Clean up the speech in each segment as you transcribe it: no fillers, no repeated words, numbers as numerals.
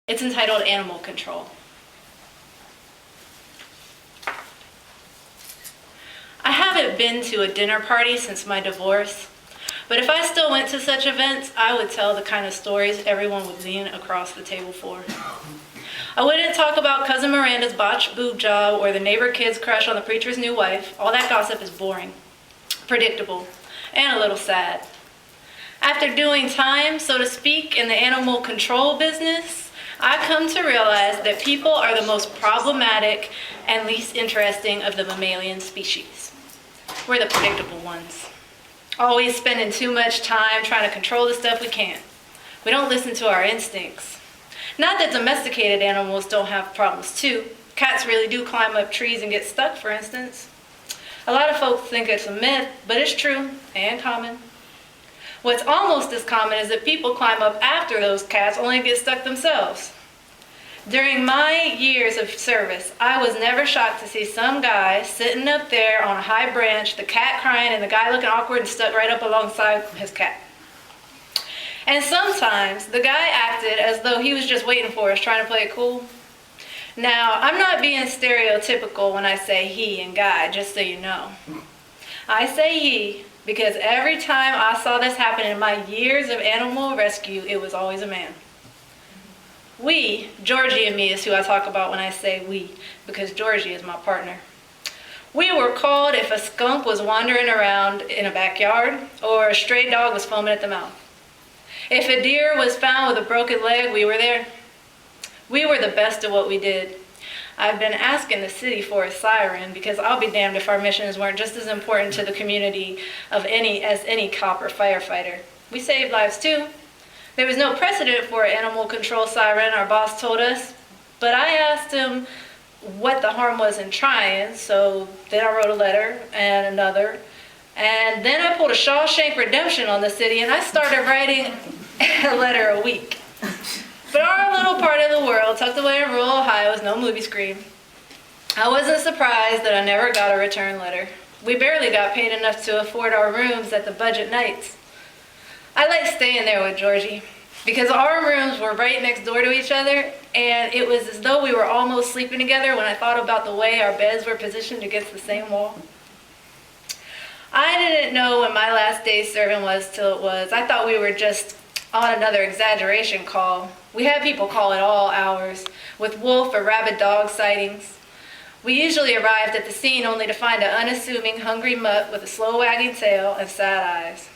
It's entitled Animal Control. I haven't been to a dinner party since my divorce, but if I still went to such events, I would tell the kind of stories everyone would lean across the table for. I wouldn't talk about Cousin Miranda's botched boob job or the neighbor kid's crush on the preacher's new wife. All that gossip is boring, predictable, and a little sad. After doing time, so to speak, in the animal control business, I've come to realize that people are the most problematic and least interesting of the mammalian species. We're the predictable ones, always spending too much time trying to control the stuff we can't. We don't listen to our instincts. Not that domesticated animals don't have problems too. Cats really do climb up trees and get stuck, for instance. A lot of folks think it's a myth, but it's true and common. What's almost as common is that people climb up after those cats only to get stuck themselves. During my years of service, I was never shocked to see some guy sitting up there on a high branch, the cat crying and the guy looking awkward and stuck right up alongside his cat. And sometimes the guy acted as though he was just waiting for us, trying to play it cool. Now, I'm not being stereotypical when I say he and guy, just so you know. I say he because every time I saw this happen in my years of animal rescue, it was always a man. We, Georgie and me is who I talk about when I say we, because Georgie is my partner. We were called if a skunk was wandering around in a backyard or a stray dog was foaming at the mouth. If a deer was found with a broken leg, we were there. We were the best at what we did. I've been asking the city for a siren because I'll be damned if our missions weren't just as important to the community as any cop or firefighter. We saved lives too. There was no precedent for an animal control siren, our boss told us, but I asked him what the harm was in trying, so then I wrote a letter and another, and then I pulled a Shawshank Redemption on the city and I started writing a letter a week. But our little part of the world, tucked away in rural Ohio, is no movie screen. I wasn't surprised that I never got a return letter. We barely got paid enough to afford our rooms at the budget nights. I liked staying there with Georgie because our rooms were right next door to each other, and it was as though we were almost sleeping together when I thought about the way our beds were positioned against the same wall. I didn't know when my last day serving was till it was. I thought we were just on another exaggeration call. We had people call at all hours with wolf or rabid dog sightings. We usually arrived at the scene only to find an unassuming, hungry mutt with a slow wagging tail and sad eyes.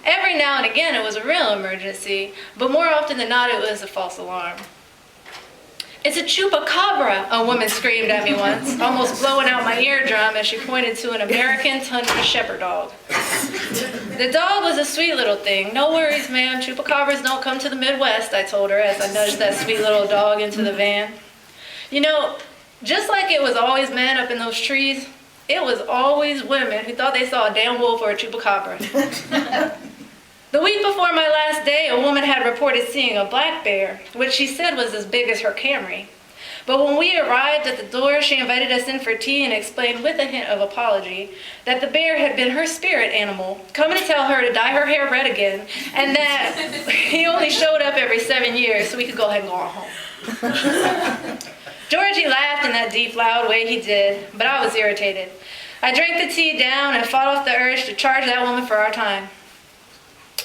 Every now and again it was a real emergency, but more often than not it was a false alarm. "It's a chupacabra," a woman screamed at me once, almost blowing out my eardrum as she pointed to an American tundra shepherd dog. The dog was a sweet little thing. "No worries, ma'am, chupacabras don't come to the Midwest," I told her as I nudged that sweet little dog into the van. You know, just like it was always men up in those trees, it was always women who thought they saw a damn wolf or a chupacabra. The week before my last day, a woman had reported seeing a black bear, which she said was as big as her Camry. But when we arrived at the door, she invited us in for tea and explained with a hint of apology that the bear had been her spirit animal, coming to tell her to dye her hair red again, and that he only showed up every 7 years so we could go ahead and go on home. Georgie laughed in that deep, loud way he did, but I was irritated. I drank the tea down and fought off the urge to charge that woman for our time.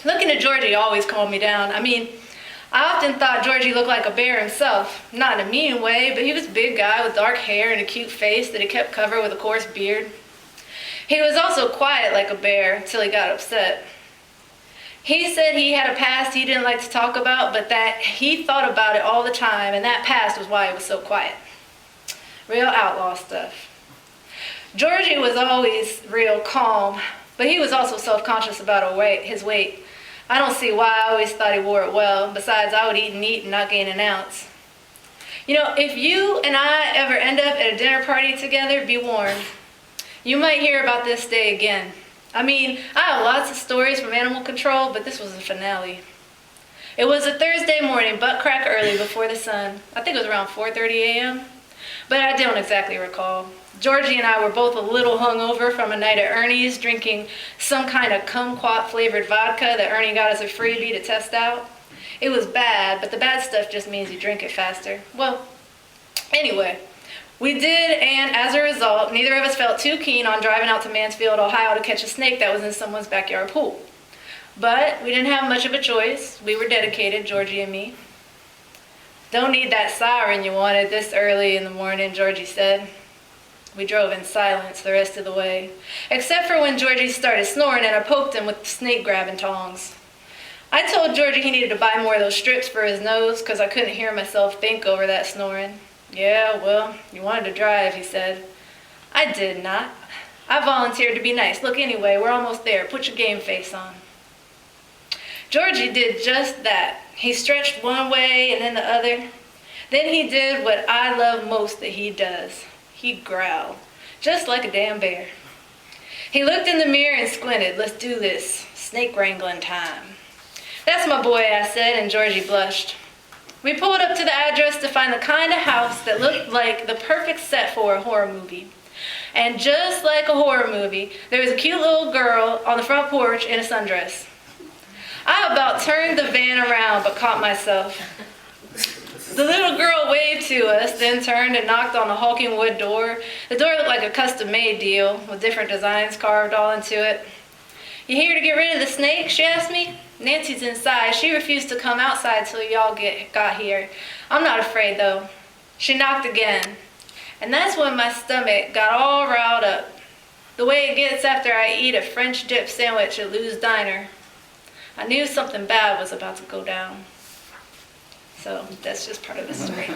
Looking at Georgie always calmed me down. I often thought Georgie looked like a bear himself. Not in a mean way, but he was a big guy with dark hair and a cute face that he kept covered with a coarse beard. He was also quiet like a bear till he got upset. He said he had a past he didn't like to talk about, but that he thought about it all the time, and that past was why he was so quiet. Real outlaw stuff. Georgie was always real calm, but he was also self-conscious about his weight. I don't see why I always thought he wore it well. Besides, I would eat and not gain an ounce. You know, if you and I ever end up at a dinner party together, be warned. You might hear about this day again. I have lots of stories from animal control, but this was the finale. It was a Thursday morning, butt crack early before the sun. I think it was around 4:30 a.m., but I don't exactly recall. Georgie and I were both a little hungover from a night at Ernie's, drinking some kind of kumquat flavored vodka that Ernie got as a freebie to test out. It was bad, but the bad stuff just means you drink it faster. Well, anyway, we did, and as a result, neither of us felt too keen on driving out to Mansfield, Ohio to catch a snake that was in someone's backyard pool. But we didn't have much of a choice. We were dedicated, Georgie and me. "Don't need that siren you wanted this early in the morning," Georgie said. We drove in silence the rest of the way, except for when Georgie started snoring and I poked him with snake-grabbing tongs. I told Georgie he needed to buy more of those strips for his nose because I couldn't hear myself think over that snoring. "Yeah, well, you wanted to drive," he said. I did not. I volunteered to be nice. "Look, anyway, we're almost there. Put your game face on." Georgie did just that. He stretched one way and then the other. Then he did what I love most that he does. He growled, just like a damn bear. He looked in the mirror and squinted. "Let's do this. Snake wrangling time." "That's my boy," I said, and Georgie blushed. We pulled up to the address to find the kind of house that looked like the perfect set for a horror movie. And just like a horror movie, there was a cute little girl on the front porch in a sundress. I about turned the van around, but caught myself. The little girl waved to us, then turned and knocked on the hulking wood door. The door looked like a custom-made deal, with different designs carved all into it. "You here to get rid of the snake?" she asked me. "Nancy's inside. She refused to come outside till y'all got here. I'm not afraid, though." She knocked again, and that's when my stomach got all riled up, the way it gets after I eat a French dip sandwich at Lou's Diner. I knew something bad was about to go down. So that's just part of the story.